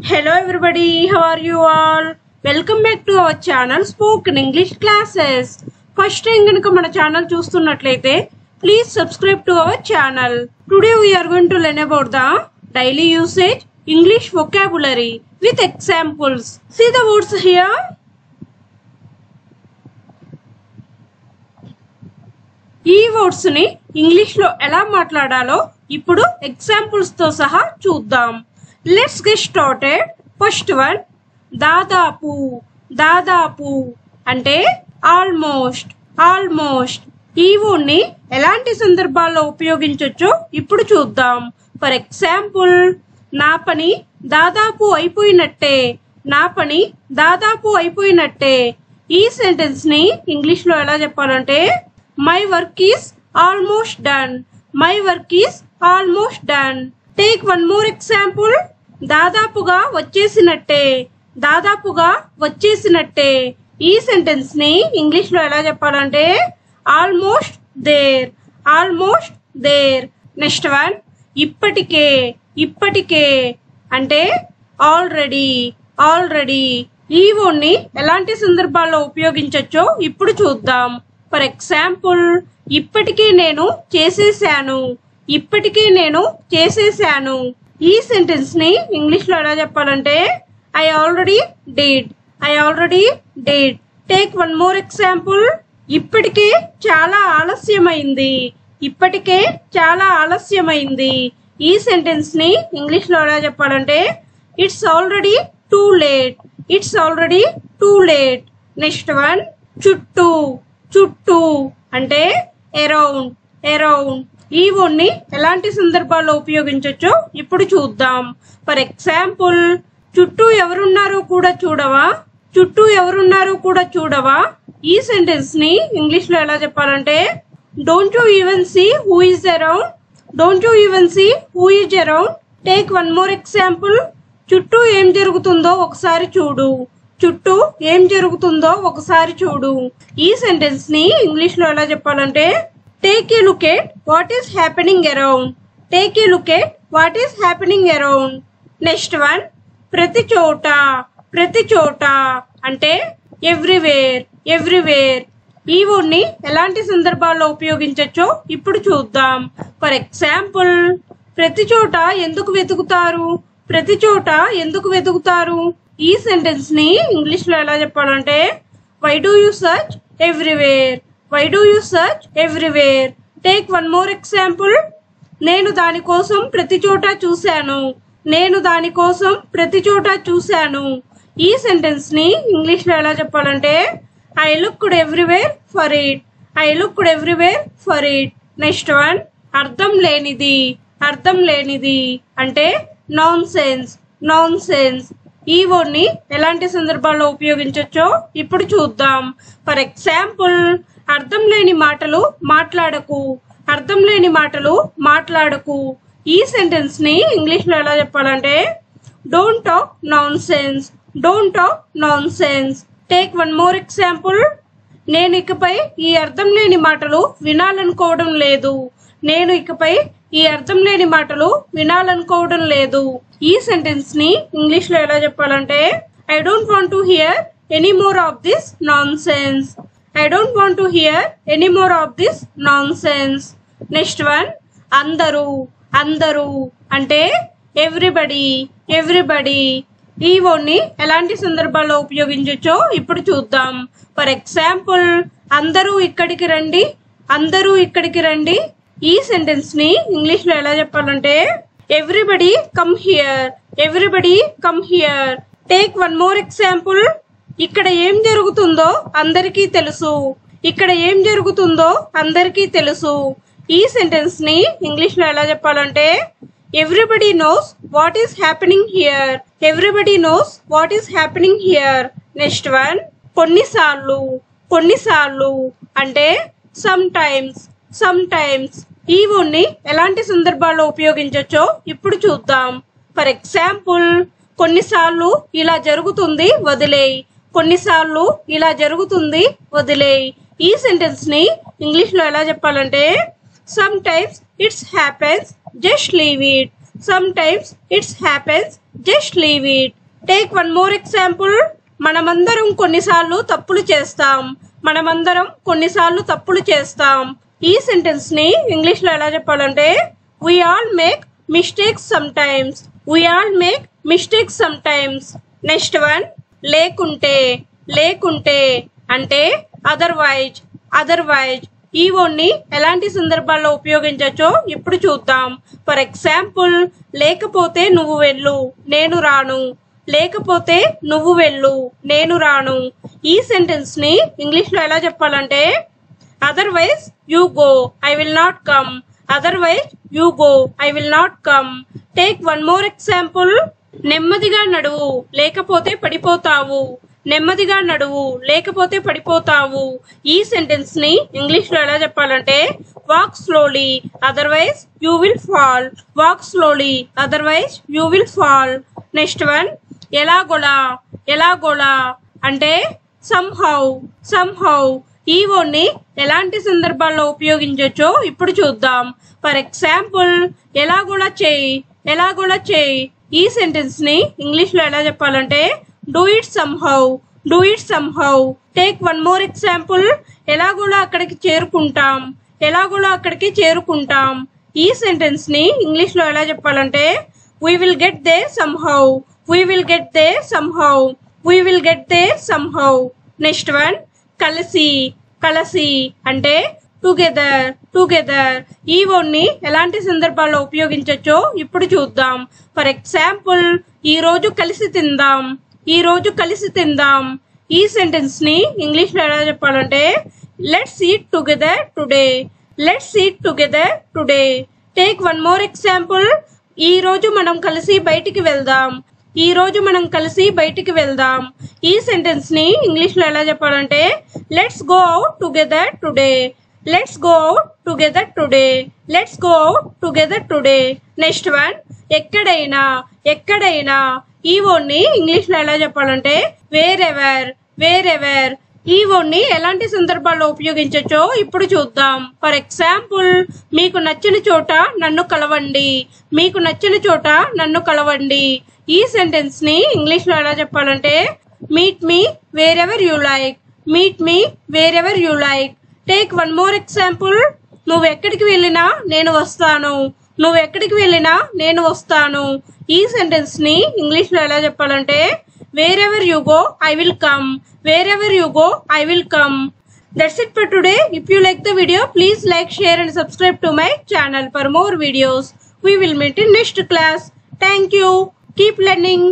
Hello everybody, how are you all? Welcome back to our channel Spoken English Classes. First time ganaka mana channel chustunnattlaite please subscribe to our channel. Today we are going to learn about the daily usage English vocabulary with examples. See the words here. ఈ words ని English లో ఎలా మాట్లాడాలో ఇప్పుడు examples తో సహా చూద్దాం. Let's get started. First one దాదాపు. దాదాపు అంటే ఆల్మోస్ట్. ఆల్మోస్ట్ ఈ వర్డ్ ని ఎలాంటి సందర్భాల్లో ఉపయోగించొచ్చో ఇప్పుడు చూద్దాం. ఫర్ ఎగ్జాంపుల్, నా పని దాదాపు అయిపోయినట్టే. నా పని దాదాపు అయిపోయినట్టే. ఈ సెంటెన్స్ ని ఇంగ్లీష్ లో ఎలా చెప్పాలంటే My work is almost done. My work is almost done. Take one more example. దాదాపుగా వచ్చేసినట్టే. దాదాపుగా వచ్చేసినట్టే. ఈ సెంటెన్స్ ని ఇంగ్లీష్ లో ఎలా చెప్పాలంటే almost there. Almost there. Next one ఇప్పటికే. ఇప్పటికే అంటే ఆల్రెడీ. ఆల్రెడీ ఈ వర్డ్ ని ఎలాంటి సందర్భాల్లో ఉపయోగించొచ్చో ఇప్పుడు చూద్దాం. ఫర్ ఎగ్జాంపుల్, ఇప్పటికే నేను చేసేసాను. ఇప్పటికే నేను చేసేసాను. ఈ సెంటెన్స్ ని ఇంగ్లీష్ లో ఎలా చెప్పాలంటే I already did. I already did. Take one more example. ఇప్పటికే చాలా ఆలస్యమైంది. ఇప్పటికే చాలా ఆలస్యమైంది. ఈ సెంటెన్స్ ని ఇంగ్లీష్ లో ఎలా చెప్పాలంటే it's already too late. It's already too late. Next one చుట్టూ. చుట్టూ అంటే అరౌండ్. అరౌండ్ ఈ వర్డ్ ని ఎలాంటి సందర్భాల్లో ఉపయోగించొచ్చో ఇప్పుడు చూద్దాం. ఫర్ ఎగ్జాంపుల్, చుట్టూ ఎవరున్నారో కూడా చూడవా. చుట్టూ ఎవరున్నారో కూడా చూడవా. ఈ సెంటెన్స్ ని ఇంగ్లీష్ లో ఎలా చెప్పాలంటే don't you even see who is around. Don't you even see who is around. Take one more example. చుట్టూ ఏం జరుగుతుందో ఒకసారి చూడు. చుట్టూ ఏం జరుగుతుందో ఒకసారి చూడు. ఈ సెంటెన్స్ ని ఇంగ్లీష్ లో ఎలా చెప్పాలంటే take a look at what is happening around. Take a look at what is happening around. Next one ప్రతి చోట. ప్రతి చోట అంటే ఎవ్రీవేర్. ఎవ్రీవేర్ ఈ వర్డ్ ని ఎలాంటి సందర్భాల్లో ఉపయోగించొచ్చో ఇప్పుడు చూద్దాం. ఫర్ ఎగ్జాంపుల్, ప్రతి చోట ఎందుకు వెతుకుతారు. ప్రతి చోట ఎందుకు వెతుకుతారు. ఈ సెంటెన్స్ ని ఇంగ్లీష్ లో ఎలా చెప్పాలంటే why do you search everywhere. Why do you search everywhere. Take one more example. నేను దానికోసం ప్రతి చోట చూశాను. నేను దానికోసం ప్రతి చోట చూశాను. ఈ సెంటెన్స్ ని ఇంగ్లీష్ లో ఎలా చెప్పాలంటే I looked everywhere for it. I looked everywhere for it. Next one అర్థం లేనిది. అర్థం లేనిది అంటే నాన్ సెన్స్. నాన్ సెన్స్ ఈ వర్డ్ ని ఎలాంటి సందర్భాల్లో ఉపయోగించొచ్చో ఇప్పుడు చూద్దాం. ఫర్ ఎగ్జాంపుల్, అర్థం లేని మాటలు మాట్లాడకు. అర్థం లేని మాటలు మాట్లాడకు. ఈ సెంటెన్స్ ని ఇంగ్లీష్ లో ఎలా చెప్పాలంటే don't talk non sense. Don't talk non sense. Take one more example. నేను ఇకపై ఈ అర్థం లేని మాటలు వినాలనుకోవడం లేదు. నేను ఇకపై ఈ అర్థం లేని మాటలు వినాలనుకోవడం లేదు. ఈ సెంటెన్స్ ని ఇంగ్లీష్ లో ఎలా చెప్పాలంటే I don't want to hear any more of this non sense. I don't want to hear any more of this non sense. Next one అందరూ. అందరూ అంటే ఎవ్రీబడి. ఎవ్రీబడి ఈ వర్డ్ ని ఎలాంటి సందర్భాల్లో ఉపయోగించొచ్చో ఇప్పుడు చూద్దాం. ఫర్ ఎగ్జాంపుల్, అందరూ ఇక్కడికి రండి. అందరూ ఇక్కడికి రండి. ఈ సెంటెన్స్ ని ఇంగ్లీష్ లో ఎలా చెప్పాలంటే everybody come here. Everybody come here. Take one more example. ఇక్కడ ఏం జరుగుతుందో అందరికీ తెలుసు. ఇక్కడ ఏం జరుగుతుందో అందరికీ తెలుసు. ఈ సెంటెన్స్ ని ఇంగ్లీష్ లో ఎలా చెప్పాలంటే everybody knows what is happening here. Everybody knows what is happening here. Next one కొన్నిసార్లు. కొన్నిసార్లు అంటే సమ్ టైమ్స్. సమ్ టైమ్స్ ఈ వర్డ్ ని ఎలాంటి సందర్భాల్లో ఉపయోగించొచ్చో ఇప్పుడు చూద్దాం. ఫర్ ఎగ్జాంపుల్, కొన్నిసార్లు ఇలా జరుగుతుంది వదిలేయ్. కొన్నిసార్లు ఇలా జరుగుతుంది వదిలేయ్. ఈ సెంటెన్స్ ని ఇంగ్లీష్ లో ఎలా చెప్పాలంటే some times it's happens just leave it. Some times it's happens just leave it. Take one more example. మనమందరం కొన్నిసార్లు తప్పులు చేస్తాం. మనమందరం కొన్నిసార్లు తప్పులు చేస్తాం. ఈ సెంటెన్స్ ని ఇంగ్లీష్ లో ఎలా చెప్పాలంటే we all make mistakes sometimes. we all make mistakes sometimes. Next one లేకుంటే. లేకుంటే అంటే అదర్వైజ్. అదర్వైజ్ ఈ వర్డ్ని ఎలాంటి సందర్భాల్లో ఉపయోగించవచ్చో ఇప్పుడు చూద్దాం. ఫర్ ఎగ్జాంపుల్, లేకపోతే నువ్వు వెళ్ళు, నేను రాను. లేకపోతే నువ్వు వెళ్ళు, నేను రాను. ఈ సెంటెన్స్ ని ఇంగ్లీష్ లో ఎలా చెప్పాలంటే otherwise you go, I will not come. Otherwise you go, I will not come. Take one more example. నెమ్మదిగా నడువు, లేకపోతే పడిపోతావు. నెమ్మదిగా నడువు, లేకపోతే పడిపోతావు. ఈ సెంటెన్స్ ని ఇంగ్లీష్ లో ఎలా చెప్పాలంటే walk slowly, otherwise you will fall. Walk slowly, otherwise you will fall. Next one ఎలాగోలా. ఎలాగోలా అంటే సమ్హౌ. సమ్హౌ ఈ వర్డ్ ని ఎలాంటి సందర్భాల్లో ఉపయోగించవచ్చో ఇప్పుడు చూద్దాం. ఫర్ ఎగ్జాంపుల్, ఎలాగోలా చేయి, ఎలాగోలా చేయి. ఈ సెంటెన్స్ ని ఇంగ్లీష్ లో ఎలా చెప్పాలంటే do it somehow. Do it somehow. Take one more example. ఎలాగోలా అక్కడికి చేరుకుంటాం. ఎలాగోలా అక్కడికి చేరుకుంటాం. ఈ సెంటెన్స్ ని ఇంగ్లీష్ లో ఎలా చెప్పాలంటే we will get there somehow. we will get there somehow. we will get there somehow. Next one కలిసి. కలిసి అంటే టుగెదర్. టుగెదర్ ఈ వర్డ్ ని ఎలాంటి సందర్భాల్లో ఉపయోగించవచ్చో ఇప్పుడు చూద్దాం. ఫర్ ఎగ్జాంపుల్, ఈ రోజు కలిసి తిందాం. ఈ రోజు కలిసి తిందాం. ఈ సెంటెన్స్ ని ఇంగ్లీష్ లో ఎలా చెప్పాలంటే let's eat together today. Let's eat together today. Take one more example. ఈ రోజు మనం కలిసి బయటికి వెళ్దాం. ఈ రోజు మనం కలిసి బయటికి వెళ్దాం. ఈ సెంటెన్స్ ని ఇంగ్లీష్ లో ఎలా చెప్పాలంటే let's go out together today. Let's go out together today. Let's go out together today. Next one ఎక్కడైనా. ఎక్కడైనా ఈ వర్డ్ ని ఇంగ్లీష్ లో ఎలా చెప్పాలంటే వేరెవర్. వేరెవర్ ఈ వర్డ్ ని ఎలాంటి సందర్భాల్లో ఉపయోగించవచ్చో ఇప్పుడు చూద్దాం. ఫర్ ఎగ్జాంపుల్, మీకు నచ్చిన చోట నన్ను కలవండి. మీకు నచ్చిన చోట నన్ను కలవండి. ఈ సెంటెన్స్ ని ఇంగ్లీష్ లో ఎలా చెప్పాలంటే meet me wherever you like. Meet me wherever you like. Take one more example. నువ్వు ఎక్కడికి వెళ్ళినా నేను వస్తాను. నువ్వు ఎక్కడికి వెళ్ళినా నేను వస్తాను. ఈ సెంటెన్స్ ని ఇంగ్లీష్ లో ఎలా చెప్పాలంటే wherever you go I will come. Wherever you go I will come. That's it for today. If you like the video, please like, share and subscribe to my channel for more videos. We will meet in next class. Thank you. Keep learning.